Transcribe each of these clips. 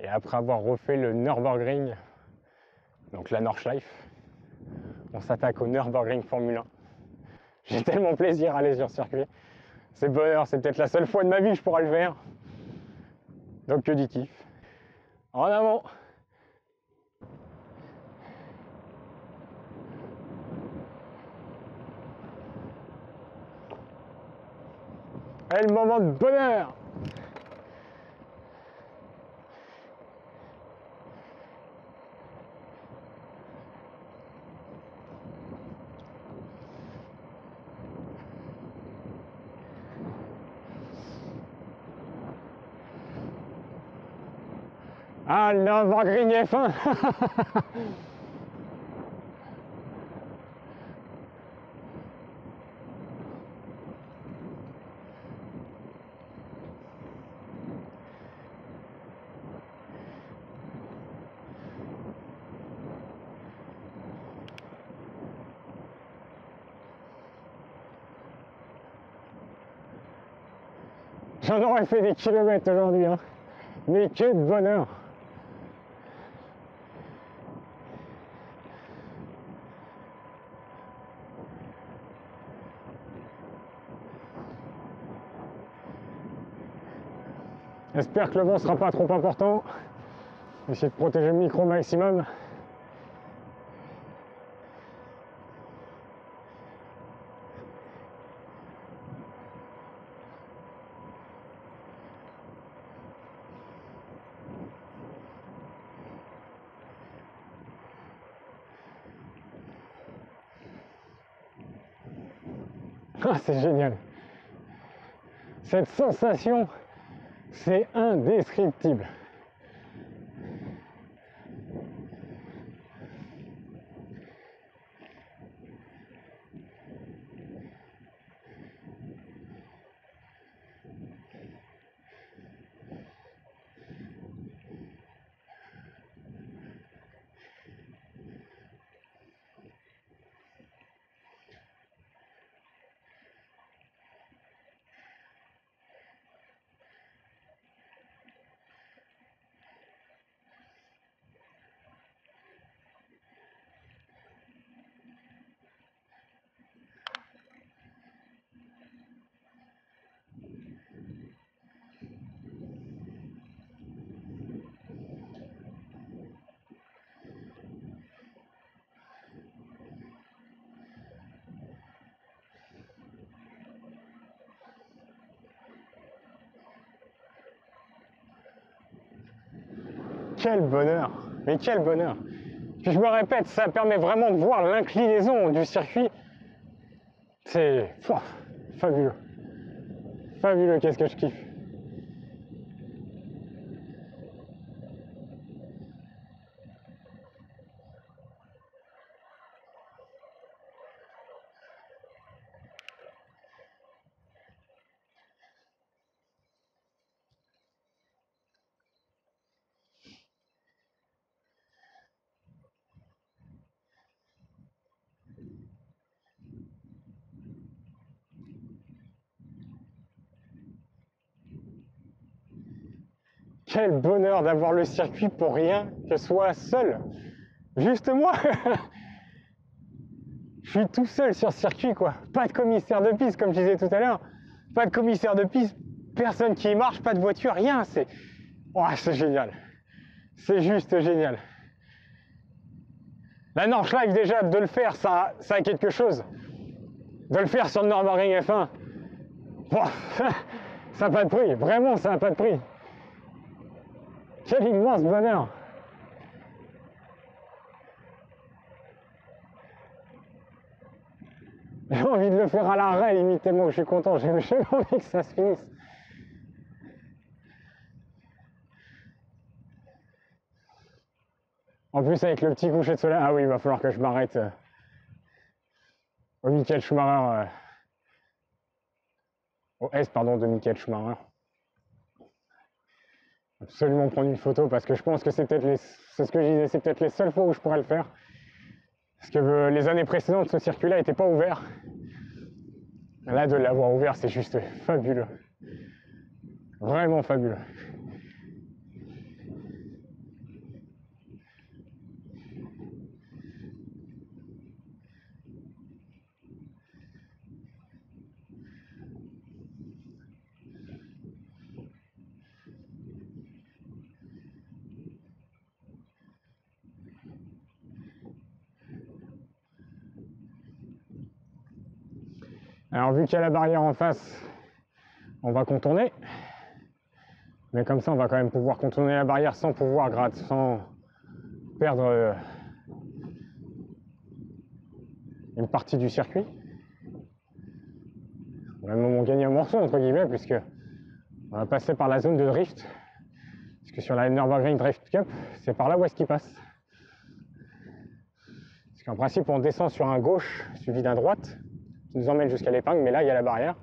Et après avoir refait le Nürburgring, donc la Nordschleife, on s'attaque au Nürburgring Formule 1. J'ai tellement plaisir à aller sur circuit. C'est bonheur, c'est peut-être la seule fois de ma vie que je pourrai le faire. Donc que du kiff. En avant! Et le moment de bonheur! Ah, le Nürburgring F1. J'en aurais fait des kilomètres aujourd'hui, hein. Mais que de bonheur! J'espère que le vent sera pas trop important. Essayer de protéger le micro au maximum. Ah, c'est génial. Cette sensation, c'est indescriptible. Quel bonheur! Mais quel bonheur! Puis je me répète, ça permet vraiment de voir l'inclinaison du circuit. C'est fabuleux. Fabuleux, qu'est-ce que je kiffe. Quel bonheur d'avoir le circuit pour rien que ce soit seul. Juste moi. Je suis tout seul sur circuit, quoi. Pas de commissaire de piste, comme je disais tout à l'heure. Pas de commissaire de piste, personne qui y marche, pas de voiture, rien. C'est génial. C'est juste génial. La Nordschleife, déjà, de le faire, ça a quelque chose. De le faire sur le Nürburgring F1, ça n'a pas de prix. Vraiment, ça n'a pas de prix. Quel immense bonheur! J'ai envie de le faire à l'arrêt, limite, tellement que je suis content. J'ai envie que ça se finisse. En plus, avec le petit coucher de soleil, ah oui, il va falloir que je m'arrête au Michael Schumacher, au S, pardon, de Michael Schumacher. Absolument prendre une photo parce que je pense que c'est peut-être c'est ce que je disais, c'est peut-être les seules fois où je pourrais le faire. Parce que les années précédentes, ce circuit-là n'était pas ouvert. Là, de l'avoir ouvert, c'est juste fabuleux. Vraiment fabuleux. Alors vu qu'il y a la barrière en face, on va contourner. Mais comme ça, on va quand même pouvoir contourner la barrière sans sans perdre une partie du circuit. On va même gagner un morceau, entre guillemets, puisque on va passer par la zone de drift. Parce que sur la Nürburgring Drift Cup, c'est par là où est-ce qu'il passe. Parce qu'en principe, on descend sur un gauche suivi d'un droite qui nous emmène jusqu'à l'épingle, mais là, il y a la barrière.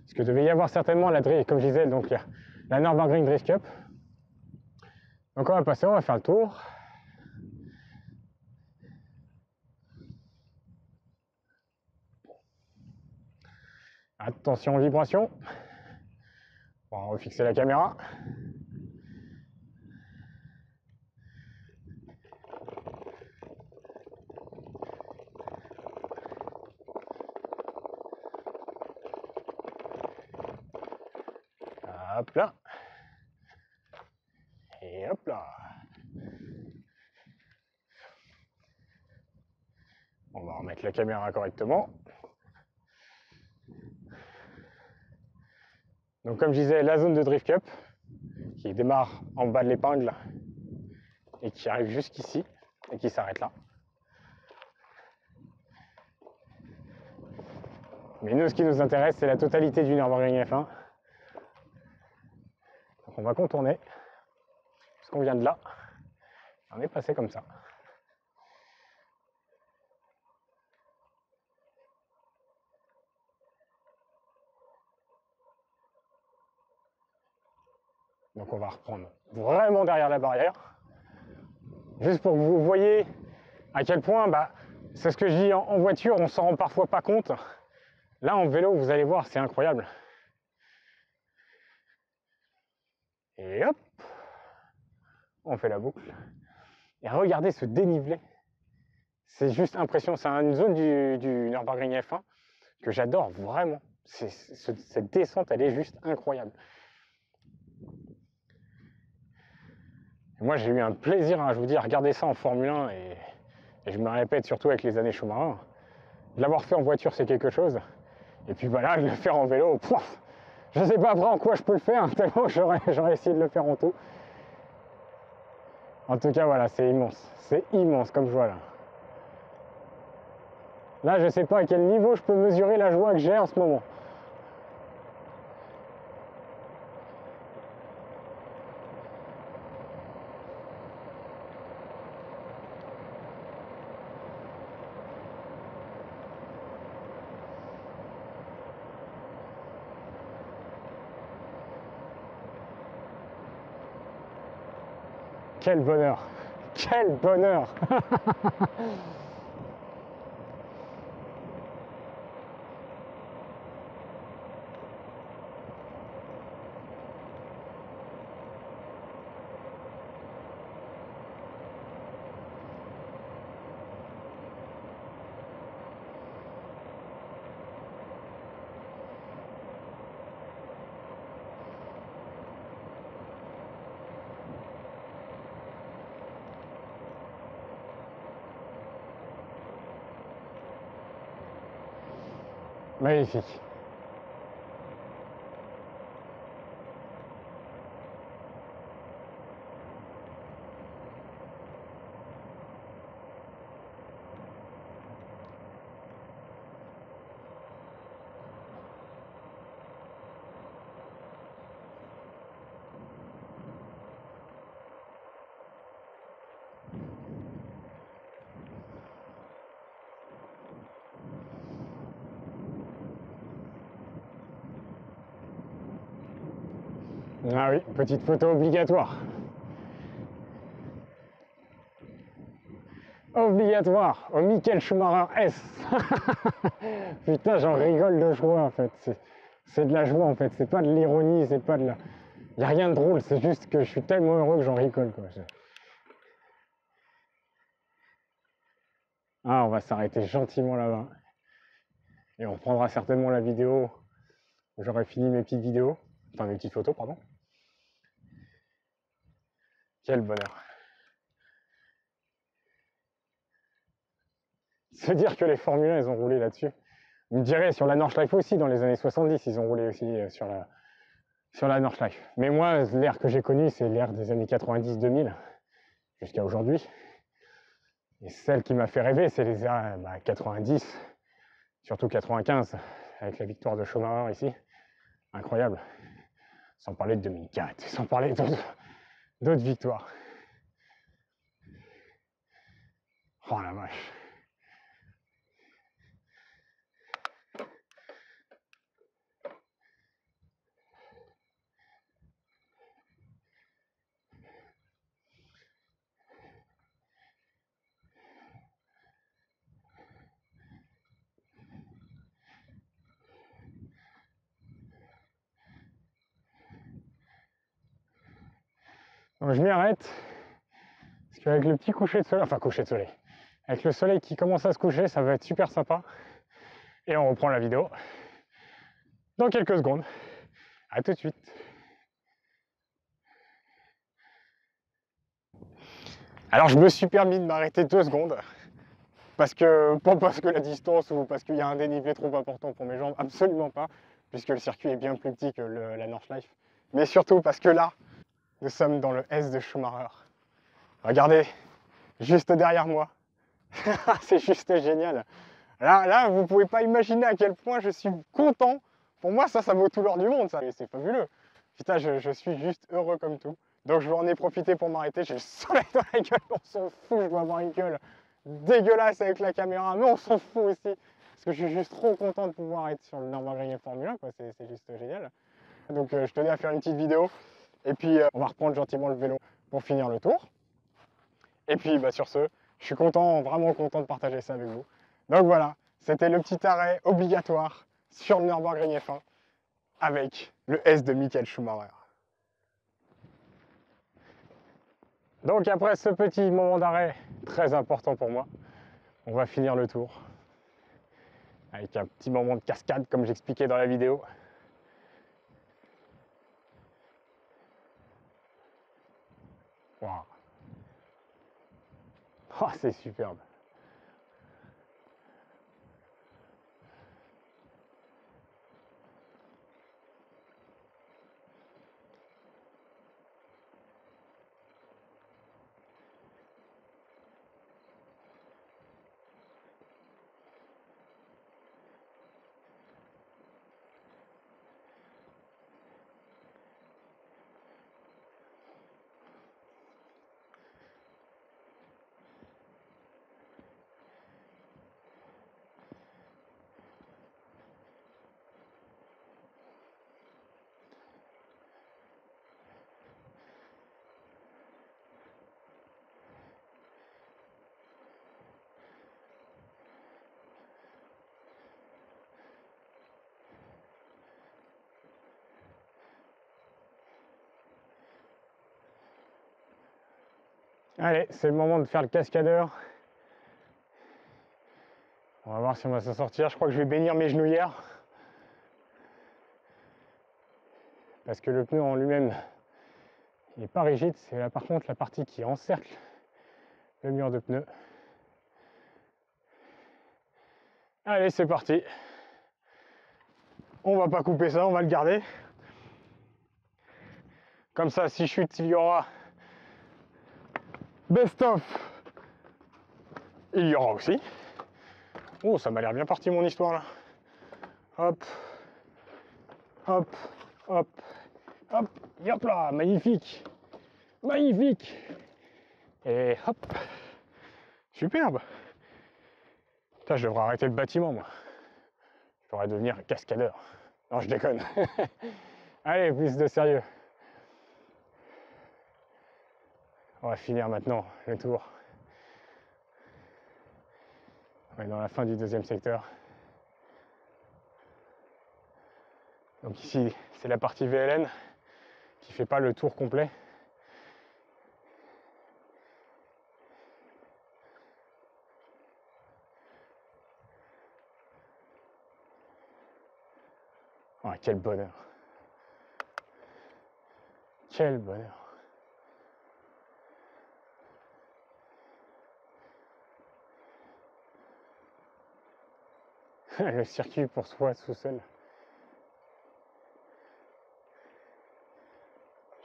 Parce que devait y avoir certainement la drift, comme je disais, donc la Nürburgring Drift Cup. Donc on va passer, on va faire le tour. Attention aux vibrations. On va refixer la caméra. Hop là. Et hop là. On va remettre la caméra correctement. Donc comme je disais, la zone de Drift Cup qui démarre en bas de l'épingle et qui arrive jusqu'ici et qui s'arrête là. Mais nous, ce qui nous intéresse, c'est la totalité du Nürburgring F1. Donc on va contourner, puisqu'on vient de là. On est passé comme ça. Donc on va reprendre vraiment derrière la barrière. Juste pour que vous voyez à quel point, c'est ce que je dis en voiture, on s'en rend parfois pas compte. Là en vélo, vous allez voir, c'est incroyable. Et hop, on fait la boucle. Et regardez ce dénivelé. C'est juste impressionnant. C'est une zone du Nürburgring F1 que j'adore vraiment. Cette descente, elle est juste incroyable. Et moi, j'ai eu un plaisir, je vous dis, à regarder ça en Formule 1 et je me répète surtout avec les années Schumacher. L'avoir fait en voiture, c'est quelque chose. Et puis voilà, de le faire en vélo, je ne sais pas après en quoi je peux le faire, tellement j'aurais essayé de le faire en tout. En tout cas, voilà, c'est immense comme joie là. Là, je ne sais pas à quel niveau je peux mesurer la joie que j'ai en ce moment. Quel bonheur! Quel bonheur! Magnifique. Ah oui, petite photo obligatoire. Obligatoire au Michael Schumacher S. Putain, j'en rigole de joie en fait. C'est de la joie en fait, c'est pas de l'ironie, c'est pas de la... Il n'y a rien de drôle, c'est juste que je suis tellement heureux que j'en rigole quoi. Ah, on va s'arrêter gentiment là-bas. Et on reprendra certainement la vidéo où j'aurai fini mes petites vidéos. Enfin, mes petites photos, pardon. Quel bonheur. Se dire que les Formule 1, ils ont roulé là-dessus. Vous me direz, sur la Nordschleife aussi, dans les années 70, ils ont roulé aussi sur la Nordschleife. Mais moi, l'ère que j'ai connue, c'est l'ère des années 90-2000, jusqu'à aujourd'hui. Et celle qui m'a fait rêver, c'est les années 90, surtout 95, avec la victoire de Schumacher ici. Incroyable. Sans parler de 2004, sans parler d'autres victoires. Oh la vache. Donc je m'y arrête, parce qu'avec le petit coucher de soleil, enfin coucher de soleil, avec le soleil qui commence à se coucher, ça va être super sympa. Et on reprend la vidéo dans quelques secondes. A tout de suite. Alors je me suis permis de m'arrêter 2 secondes, parce que, pas parce que la distance ou parce qu'il y a un dénivelé trop important pour mes jambes, absolument pas, puisque le circuit est bien plus petit que la Nordschleife, mais surtout parce que là, nous sommes dans le S de Schumacher. Regardez, juste derrière moi. C'est juste génial. Là, vous pouvez pas imaginer à quel point je suis content. Pour moi, ça vaut tout l'or du monde, ça. C'est fabuleux. Putain, je suis juste heureux comme tout. Donc je vais en ai profité pour m'arrêter. J'ai le soleil dans la gueule, on s'en fout. Je dois avoir une gueule dégueulasse avec la caméra, mais on s'en fout aussi. Parce que je suis juste trop content de pouvoir être sur le Nürburgring Formule 1, quoi. C'est juste génial. Donc je tenais à faire une petite vidéo. Et puis on va reprendre gentiment le vélo pour finir le tour. Et puis sur ce, je suis content, vraiment content de partager ça avec vous. Donc voilà, c'était le petit arrêt obligatoire sur le Nürburgring F1 avec le S de Michael Schumacher. Donc après ce petit moment d'arrêt très important pour moi, on va finir le tour avec un petit moment de cascade comme j'expliquais dans la vidéo. Wow. Oh, c'est superbe. Allez, c'est le moment de faire le cascadeur. On va voir si on va s'en sortir. Je crois que je vais bénir mes genouillères. Parce que le pneu en lui-même, il n'est pas rigide. C'est là par contre la partie qui encercle le mur de pneu. Allez, c'est parti. On va pas couper ça, on va le garder. Comme ça, si chute, il y aura best of. Il y aura aussi. Oh, ça m'a l'air bien parti mon histoire là. Hop, hop, hop, hop, et hop là, magnifique, magnifique. Et hop, superbe. Putain, je devrais arrêter le bâtiment moi. Je devrais devenir cascadeur. Non, je déconne. Allez, plus de sérieux. On va finir maintenant le tour. On est dans la fin du deuxième secteur. Donc ici, c'est la partie VLN qui fait pas le tour complet. Oh, quel bonheur. Quel bonheur. Le circuit pour soi tout seul.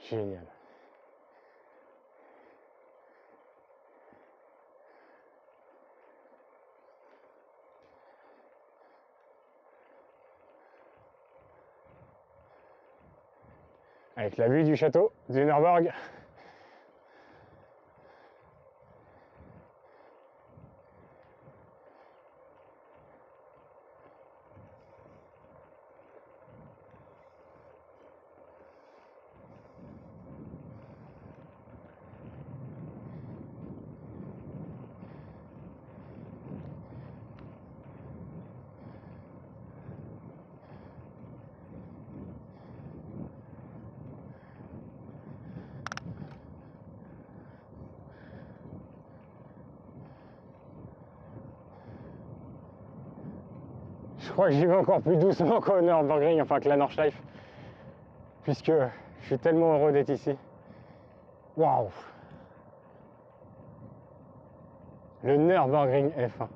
Génial. Avec la vue du château du Nürburgring. Je crois que j'y vais encore plus doucement qu'au Nürburgring, enfin que la Nordschleife, puisque je suis tellement heureux d'être ici. Waouh! Le Nürburgring F1.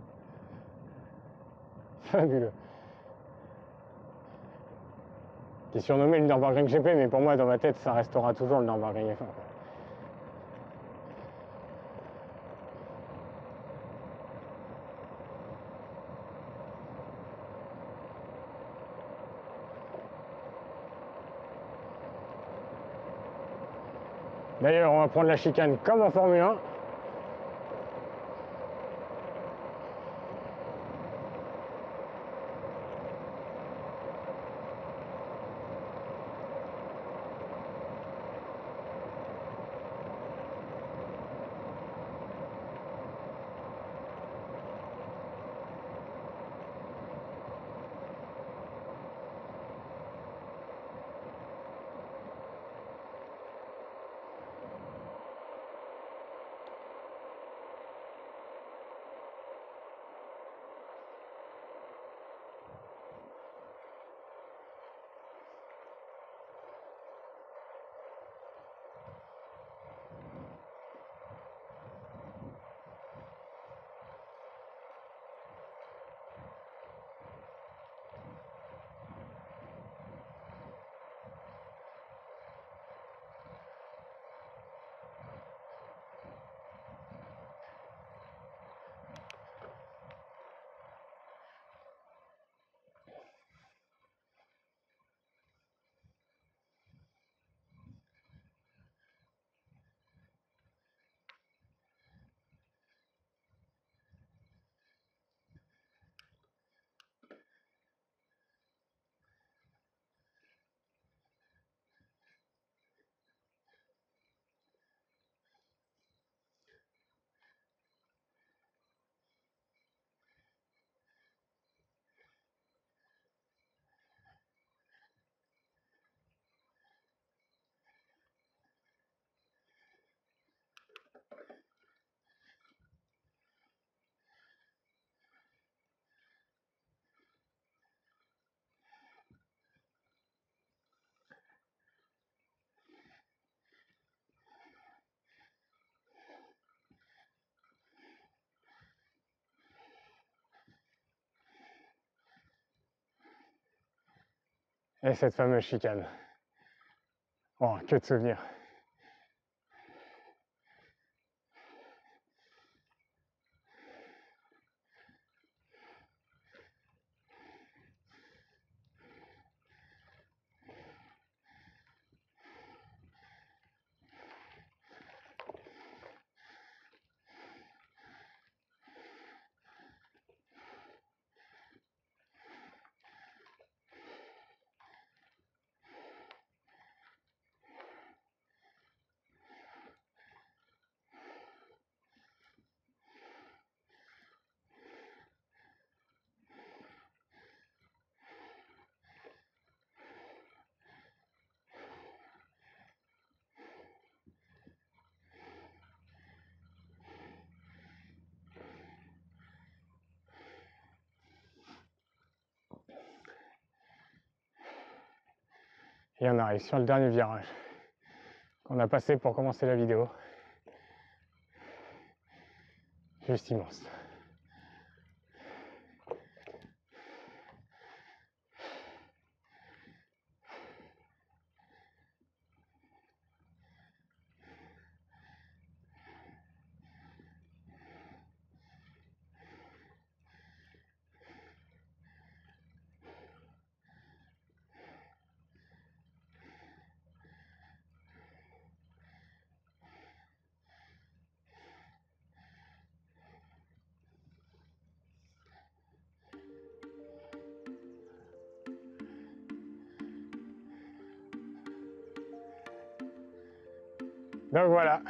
Fabuleux. Qui est surnommé le Nürburgring GP, mais pour moi, dans ma tête, ça restera toujours le Nürburgring F1. D'ailleurs, on va prendre la chicane comme en Formule 1. Et cette fameuse chicane. Oh, que de souvenirs. Et on arrive sur le dernier virage qu'on a passé pour commencer la vidéo. Juste immense. Donc voilà,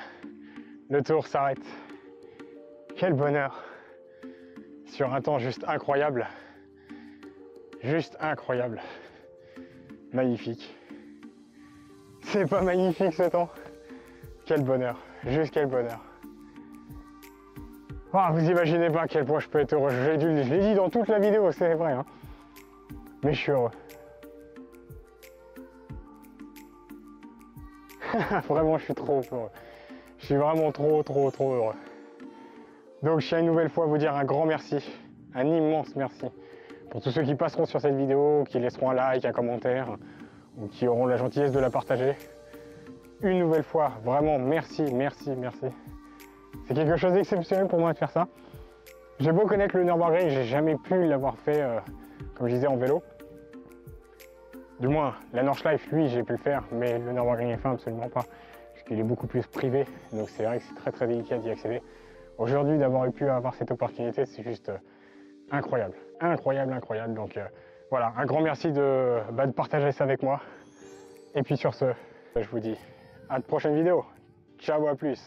le tour s'arrête. Quel bonheur! Sur un temps juste incroyable. Juste incroyable. Magnifique. C'est pas magnifique ce temps? Quel bonheur, juste quel bonheur. Oh, vous imaginez pas à quel point je peux être heureux. Je l'ai dit dans toute la vidéo, c'est vrai. Hein. Mais je suis heureux. Vraiment, je suis trop heureux. Je suis vraiment trop heureux. Donc, je tiens une nouvelle fois à vous dire un grand merci. Un immense merci. Pour tous ceux qui passeront sur cette vidéo, qui laisseront un like, un commentaire, ou qui auront la gentillesse de la partager. Une nouvelle fois, vraiment merci. C'est quelque chose d'exceptionnel pour moi de faire ça. J'ai beau connaître le Nürburgring, j'ai jamais pu l'avoir fait, comme je disais, en vélo. Du moins, la Nordschleife, lui, j'ai pu le faire, mais le Nürburgring F1, absolument pas. Puisqu'il est beaucoup plus privé, donc c'est vrai que c'est très délicat d'y accéder. Aujourd'hui, d'avoir pu avoir cette opportunité, c'est juste incroyable. Incroyable. Donc voilà, un grand merci de partager ça avec moi. Et puis sur ce, je vous dis à de prochaines vidéos. Ciao, à plus.